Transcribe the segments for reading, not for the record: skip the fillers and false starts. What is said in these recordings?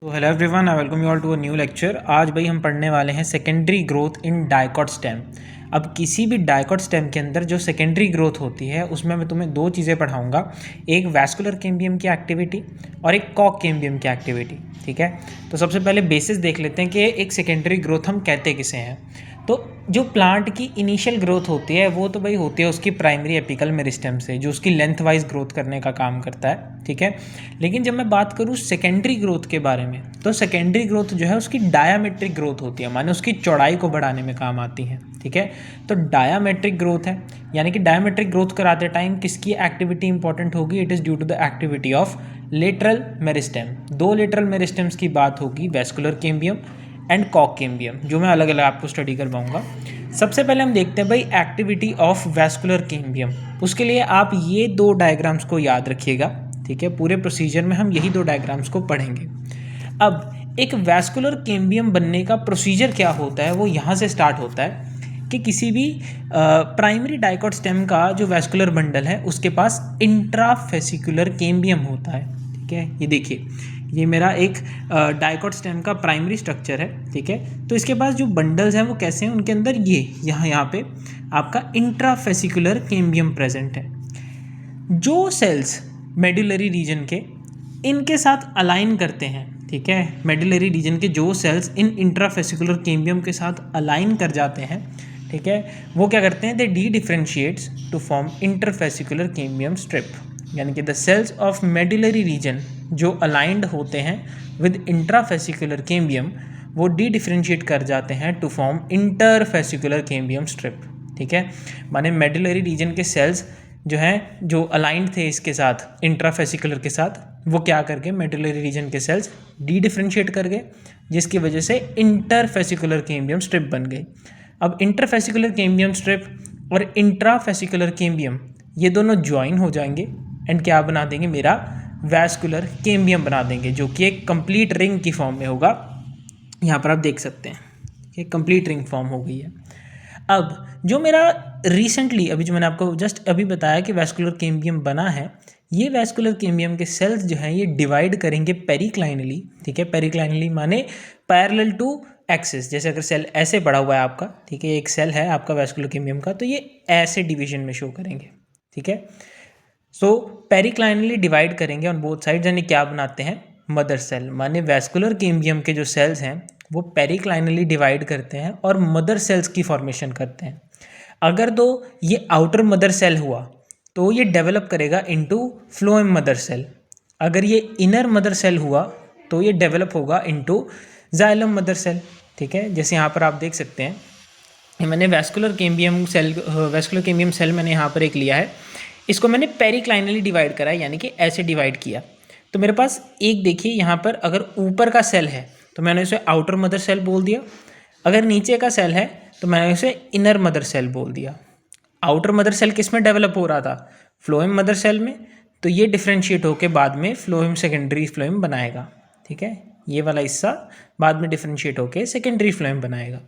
तो hello everyone, I welcome you all to a new lecture. आज भाई हम पढ़ने वाले हैं secondary growth in dicot stem. अब किसी भी डाइकॉट स्टेम के अंदर जो सेकेंडरी ग्रोथ होती है उसमें मैं तुम्हें दो चीज़ें पढ़ाऊंगा, एक वैस्कुलर कैम्बियम की एक्टिविटी और एक कॉक कैम्बियम की एक्टिविटी। ठीक है, तो सबसे पहले बेसिस देख लेते हैं कि एक सेकेंडरी ग्रोथ हम कहते किसे हैं। तो जो प्लांट की इनिशियल ग्रोथ होती है वो तो भाई होती है उसकी प्राइमरी एपिकल मेरिस्टेम से, जो उसकी लेंथ वाइज ग्रोथ करने का काम करता है। ठीक है, लेकिन जब मैं बात करूँ सेकेंडरी ग्रोथ के बारे में, तो सेकेंडरी ग्रोथ जो है उसकी डायामेट्रिक ग्रोथ होती है, माने उसकी चौड़ाई को बढ़ाने में काम आती है। ठीक है, तो डायामेट्रिक ग्रोथ है, यानी कि डायामेट्रिक ग्रोथ कराते टाइम किसकी एक्टिविटी इंपॉर्टेंट होगी? It is due to the activity of lateral meristem. दो लेटरल मेरिस्टेम्स की बात होगी, वैस्कुलर कैम्बियम एंड कॉक कैम्बियम, जो मैं अलग अलग आपको स्टडी करवाऊंगा। सबसे पहले हम देखते हैं भाई एक्टिविटी ऑफ वैस्कुलर कैम्बियम। उसके लिए आप ये दो डायग्राम्स को याद रखिएगा। ठीक है, पूरे प्रोसीजर में हम यही दो डायग्राम्स को पढ़ेंगे। अब एक वैस्कुलर कैम्बियम बनने का प्रोसीजर क्या होता है, वो यहाँ से स्टार्ट होता है कि किसी भी प्राइमरी डाइकॉट स्टेम का जो वैस्कुलर बंडल है उसके पास इंट्राफेसिकुलर कैम्बियम होता है। ठीक है, ये देखिए, ये मेरा एक डाइकॉट स्टेम का प्राइमरी स्ट्रक्चर है। ठीक है, तो इसके पास जो बंडल्स हैं वो कैसे हैं, उनके अंदर ये यहाँ पे आपका इंट्राफेसिकुलर कैम्बियम प्रेजेंट है। जो सेल्स मेडुलरी रीजन के इनके साथ अलाइन करते हैं, ठीक है, मेडुलरी रीजन के जो सेल्स इन इंट्राफेसिकुलर कैम्बियम के साथ अलाइन कर जाते हैं, ठीक है, वो क्या करते हैं, they dedifferentiates to form interfascicular cambium strip. यानी कि the cells of medullary region जो अलाइंड होते हैं विद इंट्राफेसिकुलर कैम्बियम, वो डी डिफ्रेंशिएट कर जाते हैं to form interfascicular cambium strip. ठीक है, माने मेडुलरी रीजन के सेल्स जो हैं, जो अलाइंड थे इसके साथ इंट्राफेसिकुलर के साथ, वो क्या करके मेडुलरी रीजन के सेल्स डी डिफ्रेंशिएट कर गए, जिसकी वजह से इंटरफेसिकुलर कैम्बियम स्ट्रिप बन गई। अब इंटरफेसिकुलर कैम्बियम स्ट्रिप और इंट्राफेसिकुलर कैम्बियम ये दोनों ज्वाइन हो जाएंगे एंड क्या बना देंगे, मेरा वैस्कुलर कैम्बियम बना देंगे, जो कि एक कंप्लीट रिंग की फॉर्म में होगा। यहाँ पर आप देख सकते हैं कि कंप्लीट रिंग फॉर्म हो गई है। अब जो मेरा रिसेंटली अभी जो मैंने आपको जस्ट अभी बताया कि वैस्कुलर कैम्बियम बना है, ये वैस्कुलर कैम्बियम के सेल्स जो हैं ये डिवाइड करेंगे पेरिक्लाइनली। ठीक है, पेरिक्लाइनली माने पैरेलल टू एक्सिस। जैसे अगर सेल ऐसे पड़ा हुआ है आपका, ठीक है, एक सेल है आपका वैस्कुलर कैम्बियम का, तो ये ऐसे डिवीजन में शो करेंगे। ठीक है, सो पेरिक्लाइनली डिवाइड करेंगे ऑन बोथ साइड्स, यानी क्या बनाते हैं, मदर सेल। माने वैस्कुलर कैम्बियम के जो सेल्स हैं वो पेरिक्लाइनली डिवाइड करते हैं और मदर सेल्स की फॉर्मेशन करते हैं। अगर तो ये आउटर मदर सेल हुआ तो ये डेवलप करेगा इनटू फ्लोएम मदर सेल। अगर ये इनर मदर सेल हुआ तो ये डेवलप होगा इनटू जाइलम मदर सेल। ठीक है, जैसे यहाँ पर आप देख सकते हैं, मैंने वैस्कुलर कैम्बियम सेल मैंने यहाँ पर एक लिया है, इसको मैंने पेरिक्लाइनली डिवाइड करा है, यानी कि ऐसे डिवाइड किया। तो मेरे पास एक देखिए यहाँ पर अगर ऊपर का सेल है तो मैंने उसे आउटर मदर सेल बोल दिया, अगर नीचे का सेल है तो मैंने उसे इनर मदर सेल बोल दिया। आउटर मदर सेल किस में डेवलप हो रहा था, फ्लोएम मदर सेल में, तो ये डिफ्रेंशिएट होकर बाद में फ्लोएम सेकेंडरी फ्लोएम बनाएगा। ठीक है, ये वाला हिस्सा बाद में डिफ्रेंशिएट होकर सेकेंडरी फ्लोएम बनाएगा।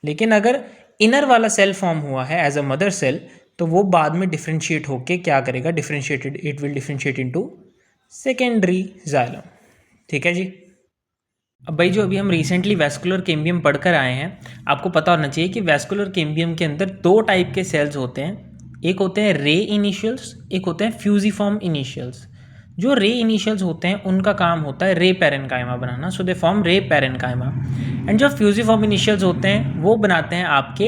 लेकिन अगर इनर वाला सेल फॉर्म हुआ है एज अ मदर सेल, तो वो बाद में डिफ्रेंशिएट होके क्या करेगा, differentiated, it will differentiate into secondary xylem. ठीक है जी। अब भाई जो अभी हम रिसेंटली वैस्कुलर कैम्बियम पढ़कर आए हैं, आपको पता होना चाहिए कि वैस्कुलर कैम्बियम के अंदर दो टाइप के सेल्स होते हैं, एक होते हैं रे इनिशियल्स, एक होते हैं फ्यूजिफॉर्म इनिशियल्स। जो रे इनिशियल्स होते हैं उनका काम होता है रे parenchyma banana, so they form रे पैरेन्काइमा। एंड जो फ्यूजिफॉर्म इनिशियल्स होते हैं वो बनाते हैं आपके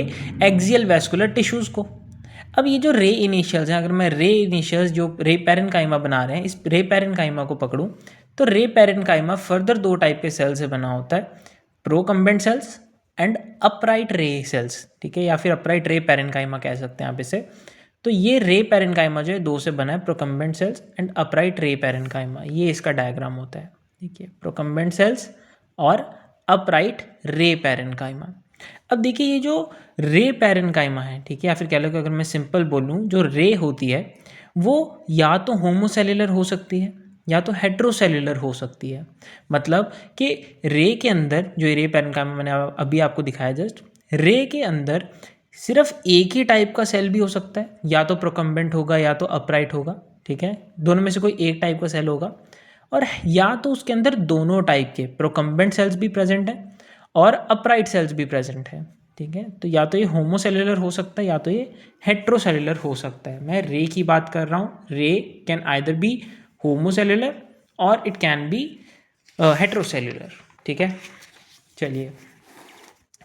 एक्सियल वैस्कुलर टिश्यूज़ को। अब ये जो रे इनिशियल्स हैं, अगर मैं रे इनिशियल्स जो रे पैरेन्काइमा बना रहे हैं, इस रे पैरेन्काइमा को पकड़ूं, तो रे पैरेन्काइमा फर्दर दो टाइप के सेल से बना होता है, प्रोकम्बेंट सेल्स एंड अपराइट रे सेल्स। ठीक है, या फिर अपराइट रे पैरेन्काइमा कह सकते हैं आप इसे। तो ये रे पैरेन्काइमा जो है दो से बना है, प्रोकम्बेंट सेल्स एंड अपराइट रे पैरेन्काइमा, ये इसका डायग्राम होता है। ठीक है, प्रोकम्बेंट सेल्स और अपराइट रे पैरेन्काइमा। अब देखिए ये जो रे पैरेन्काइमा है, ठीक है, या फिर कह लो कि अगर मैं सिंपल बोलूँ, जो रे होती है वो या तो होमोसेल्युलर हो सकती है या तो हेट्रोसेल्युलर हो सकती है। मतलब कि रे के अंदर जो रे पैरेन्काइमा मैंने अभी आपको दिखाया जस्ट, रे के अंदर सिर्फ एक ही टाइप का सेल भी हो सकता है, या तो प्रोकम्बेंट होगा या तो अपराइट होगा। ठीक है, दोनों में से कोई एक टाइप का सेल होगा। और या तो उसके अंदर दोनों टाइप के प्रोकम्बेंट सेल्स भी प्रेजेंट हैं और अपराइट सेल्स भी प्रेजेंट है, ठीक है। तो या तो ये होमोसेलुलर हो सकता है या तो ये हेट्रोसेलुलर हो सकता है। मैं रे की बात कर रहा हूँ। रे कैन आइदर बी होमोसेलुलर और इट कैन बी हेट्रोसेलुलर, ठीक है। चलिए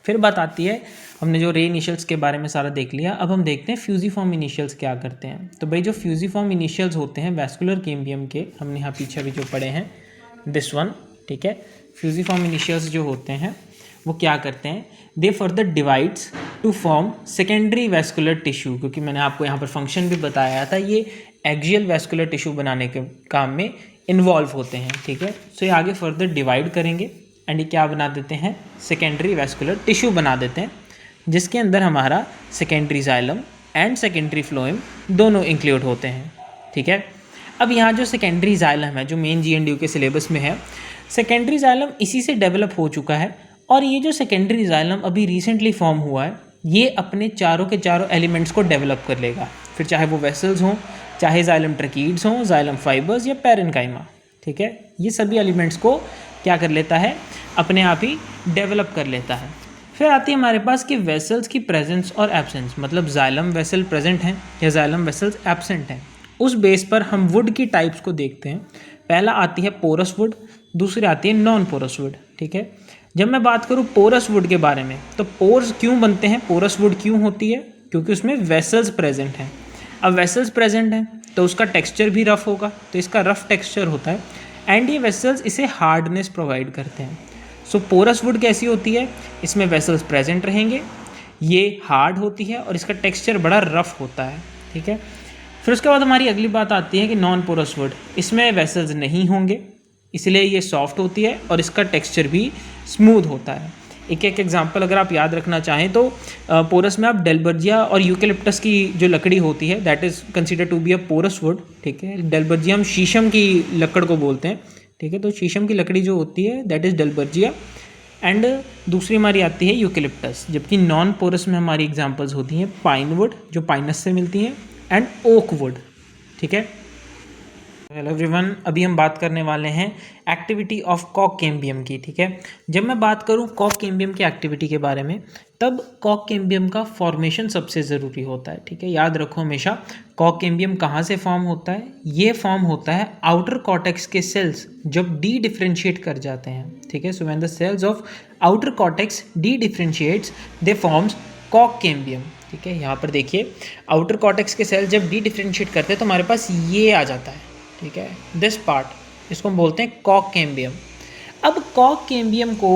फिर बात आती है, हमने जो रे इनिशियल्स के बारे में सारा देख लिया, अब हम देखते हैं फ्यूजिफॉर्म इनिशियल्स क्या करते हैं। तो भाई जो फ्यूजिफॉर्म इनिशियल्स होते हैं वैस्कुलर कैम्बियम के, हमने यहाँ पीछे भी जो पढ़े हैं दिस वन, ठीक है। फ्यूजिफॉर्म इनिशियल्स जो होते हैं वो क्या करते हैं, they further divides to form secondary vascular tissue, क्योंकि मैंने आपको यहाँ पर फंक्शन भी बताया था, ये एक्सियल वैस्कुलर टिश्यू बनाने के काम में इन्वॉल्व होते हैं, ठीक है। सो ये आगे फर्दर डिवाइड करेंगे एंड ये क्या बना देते हैं, सेकेंडरी वैस्कुलर टिश्यू बना देते हैं, जिसके अंदर हमारा secondary xylem and secondary phloem दोनों इंक्लूड होते हैं, ठीक है। अब यहाँ जो सेकेंडरी जाइलम है जो मेन GNDU के सिलेबस में है, सेकेंडरी जाइलम इसी से डेवलप हो चुका है। और ये जो सेकेंडरी जाइलम अभी रिसेंटली फॉर्म हुआ है, ये अपने चारों के चारों एलिमेंट्स को डेवलप कर लेगा, फिर चाहे वो वेसल्स हों, चाहे जाइलम ट्रकीड्स हों, जाइलम फाइबर्स या पैरेन्काइमा, ठीक है। ये सभी एलिमेंट्स को क्या कर लेता है, अपने आप ही डेवलप कर लेता है। फिर आती है हमारे पास कि वेसल्स की प्रेजेंस और एब्सेंस, मतलब जाइलम वेसल प्रेजेंट हैं या जाइलम वेसल्स एब्सेंट हैं। उस बेस पर हम वुड की टाइप्स को देखते हैं। पहला आती है पोरस वुड, दूसरी आती है नॉन पोरस वुड, ठीक है। जब मैं बात करूँ पोरस वुड के बारे में, तो पोर्स क्यों बनते हैं, पोरस वुड क्यों होती है, क्योंकि उसमें वेसल्स प्रेजेंट हैं। अब वेसल्स प्रेजेंट हैं तो उसका टेक्सचर भी रफ होगा, तो इसका रफ टेक्सचर होता है एंड ये वेसल्स इसे हार्डनेस प्रोवाइड करते हैं। सो पोरस वुड कैसी होती है, इसमें वेसल्स प्रेजेंट रहेंगे, ये हार्ड होती है और इसका टेक्सचर बड़ा रफ होता है, ठीक है। फिर उसके बाद हमारी अगली बात आती है कि नॉन पोरस वुड, इसमें वेसल्स नहीं होंगे, इसलिए ये सॉफ्ट होती है और इसका टेक्सचर भी स्मूथ होता है। एक एक एग्जांपल अगर आप याद रखना चाहें तो पोरस में आप डेल्बर्जिया और यूकेलिप्टस की जो लकड़ी होती है that is consider to be a porous wood, ठीक है। डेल्बर्जिया हम शीशम की लकड़ को बोलते हैं, ठीक है। तो शीशम की लकड़ी जो होती है दैट इज़ डेल्बर्जिया एंड दूसरी हमारी आती है यूकेलिप्टस। जबकि नॉन पोरस में हमारी एग्जांपल्स होती हैं पाइन वुड जो पाइनस से मिलती हैं एंड ओक वुड, ठीक है। हेलो एवरीवन, अभी हम बात करने वाले हैं एक्टिविटी ऑफ कॉक कैम्बियम की, ठीक है। जब मैं बात करूं कॉक कैम्बियम की एक्टिविटी के बारे में, तब कॉक कैम्बियम का फॉर्मेशन सबसे ज़रूरी होता है, ठीक है। याद रखो हमेशा, कॉक कैम्बियम कहाँ से फॉर्म होता है, ये फॉर्म होता है आउटर कॉर्टेक्स के सेल्स जब डी डिफ्रेंशिएट कर जाते हैं, ठीक है। So when the cells of outer cortex dedifferentiates they forms कॉक कैम्बियम, ठीक है। यहाँ पर देखिए, आउटर कॉर्टेक्स के सेल जब डी डिफ्रेंशिएट करते हैं तो हमारे पास ये आ जाता है, ठीक है, दिस पार्ट, इसको हम बोलते हैं कॉक कैम्बियम। अब कॉक कैम्बियम को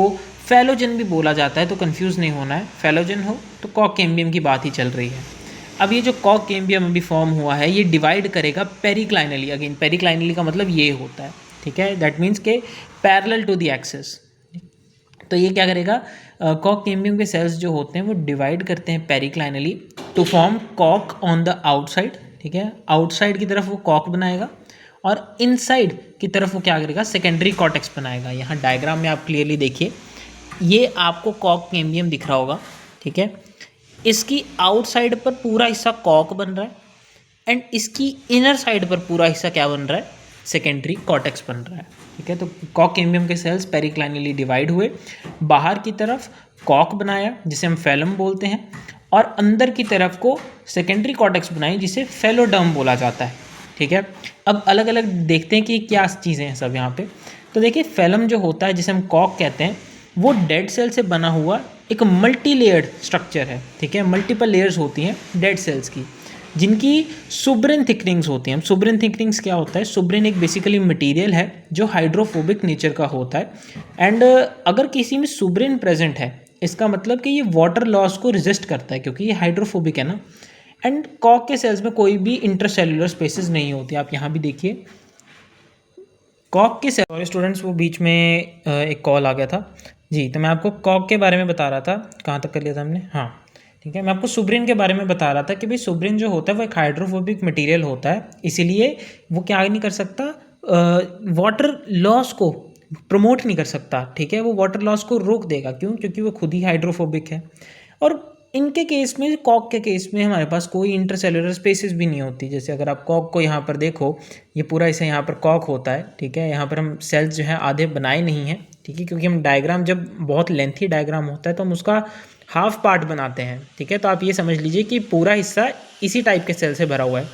फैलोजन भी बोला जाता है, तो कंफ्यूज नहीं होना है, फैलोजन हो तो कॉक कैम्बियम की बात ही चल रही है। अब ये जो कॉक कैम्बियम अभी फॉर्म हुआ है, ये डिवाइड करेगा पेरिक्लाइनली, अगेन पेरिक्लाइनली का मतलब ये होता है, ठीक है, दैट मीन्स के पैरेलल टू द एक्सिस। तो ये क्या करेगा, कॉक कैम्बियम के सेल्स जो होते हैं वो डिवाइड करते हैं पेरिक्लाइनली टू फॉर्म कॉक ऑन द आउटसाइड, ठीक है। आउटसाइड की तरफ वो कॉक बनाएगा और इनसाइड की तरफ वो क्या करेगा, सेकेंडरी कॉर्टेक्स बनाएगा। यहाँ डायग्राम में आप क्लियरली देखिए, ये आपको कॉक कैम्बियम दिख रहा होगा, ठीक है। इसकी आउटसाइड पर पूरा हिस्सा कॉक बन रहा है एंड इसकी इनर साइड पर पूरा हिस्सा क्या बन रहा है, सेकेंडरी कॉर्टेक्स बन रहा है, ठीक है। तो कॉक कैम्बियम के सेल्स पेरिक्लाइनली डिवाइड हुए, बाहर की तरफ कॉक बनाया जिसे हम फैलम बोलते हैं, और अंदर की तरफ को सेकेंडरी कॉर्टेक्स बनाई जिसे फेलोडर्म बोला जाता है, ठीक है। अब अलग अलग देखते हैं कि क्या चीज़ें हैं सब यहाँ पे। तो देखिए, फैलम जो होता है जिसे हम कॉक कहते हैं, वो डेड सेल से बना हुआ एक मल्टी लेयर्ड स्ट्रक्चर है, ठीक है। मल्टीपल लेयर्स होती हैं डेड सेल्स की, जिनकी सुब्रिन थिकनिंग्स होती हैं। सुब्रिन थिकनिंग्स क्या होता है, सुब्रिन एक बेसिकली मटेरियल है जो हाइड्रोफोबिक नेचर का होता है एंड अगर किसी में सुब्रिन प्रेजेंट है, इसका मतलब कि ये वाटर लॉस को रेजिस्ट करता है क्योंकि ये हाइड्रोफोबिक है ना। एंड कॉक के सेल्स में कोई भी इंटरसेलुलर स्पेसेस नहीं होती, आप यहाँ भी देखिए कॉक के सेल। सॉरी स्टूडेंट्स, वो बीच में एक कॉल आ गया था जी। तो मैं आपको कॉक के बारे में बता रहा था, कहाँ तक कर लिया था हमने, हाँ ठीक है। मैं आपको सुब्रिन के बारे में बता रहा था कि भाई सुब्रिन जो होता है वो एक हाइड्रोफोबिक मटेरियल होता है, इसीलिए वो क्या नहीं कर सकता, वाटर लॉस को प्रमोट नहीं कर सकता, ठीक है। वो वाटर लॉस को रोक देगा, क्यों, क्योंकि वो खुद ही हाइड्रोफोबिक है। और इनके केस में, कॉक के केस में हमारे पास कोई इंटरसेलुलर स्पेसिस भी नहीं होती। जैसे अगर आप कॉक को यहाँ पर देखो, ये पूरा इसे यहाँ पर कॉक होता है, ठीक है। यहाँ पर हम सेल्स जो है आधे बनाए नहीं हैं, ठीक है, क्योंकि हम डायग्राम, जब बहुत लेंथी डायग्राम होता है तो हम उसका हाफ पार्ट बनाते हैं, ठीक है। तो आप ये समझ लीजिए कि पूरा हिस्सा इसी टाइप के सेल से भरा हुआ है।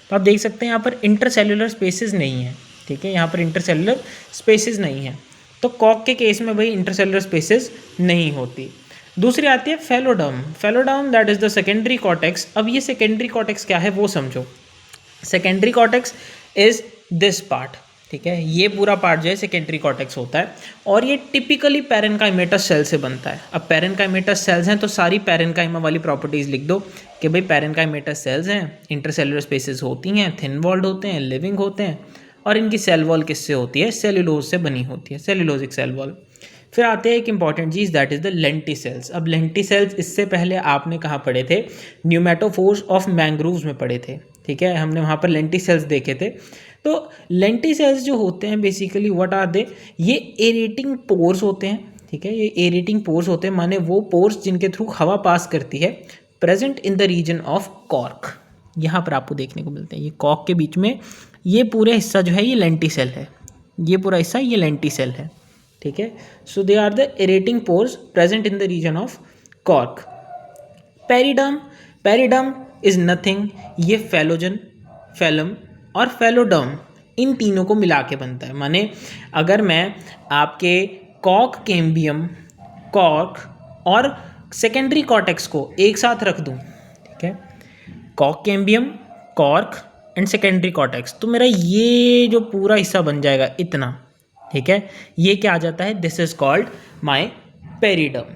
तो आप देख सकते हैं यहाँ पर इंटरसेलुलर स्पेसिस नहीं है, ठीक है, यहाँ पर इंटरसेलुलर स्पेसिस नहीं है। तो कॉक के केस में भाई इंटरसेलुलर स्पेसिस नहीं होती। दूसरी आती है phelloderm. Phelloderm that is the secondary cortex. अब ये सेकेंडरी कॉर्टेक्स क्या है वो समझो। Secondary cortex is this part, ठीक है, ये पूरा पार्ट जो है सेकेंडरी कॉर्टेक्स होता है, और ये टिपिकली पैरेनकाइमेटस सेल से बनता है। अब पैरेनकाइमेटस सेल्स हैं तो सारी पैरेनकाइमा वाली प्रॉपर्टीज लिख दो कि भाई पैरेनकाइमेटस सेल्स हैं, इंटरसेलुलर स्पेसेस होती हैं, थिन वॉल्ड होते हैं, लिविंग होते हैं, और इनकी सेल वॉल किससे होती है, सेल्यूलोज से बनी होती है, सेल्यूलोजिक सेल वॉल। फिर आते हैं एक important cheese, that is the lenticels. अब लेंटिसेल्स इससे पहले आपने कहाँ पढ़े थे, न्यूमेटोफोर्स ऑफ मैंग्रोव्स में पढ़े थे, ठीक है, हमने वहाँ पर लेंटिसेल्स देखे थे। तो लेंटिसेल्स जो होते हैं बेसिकली व्हाट आर दे, ये एरेटिंग पोर्स होते हैं, ठीक है, ये एरेटिंग पोर्स होते हैं, माने वो पोर्स जिनके थ्रू हवा पास करती है, present in the region of cork. यहाँ पर आपको देखने को मिलते हैं, ये कॉर्क के बीच में ये पूरा हिस्सा जो है ये लेंटिसेल है, ये पूरा हिस्सा ये लेंटिसेल है, ठीक है। So they are the aerating pores present in the region of cork. Periderm, periderm is nothing, ये फेलोजन, फेलम और फेलोडर्म इन तीनों को मिला के बनता है। माने अगर मैं आपके कॉर्क कैम्बियम, कॉर्क और सेकेंडरी कॉर्टेक्स को एक साथ रख दूं, ठीक है, cork cambium, cork and secondary cortex, तो मेरा ये जो पूरा हिस्सा बन जाएगा इतना, ठीक है, ये क्या आ जाता है, this is called my periderm.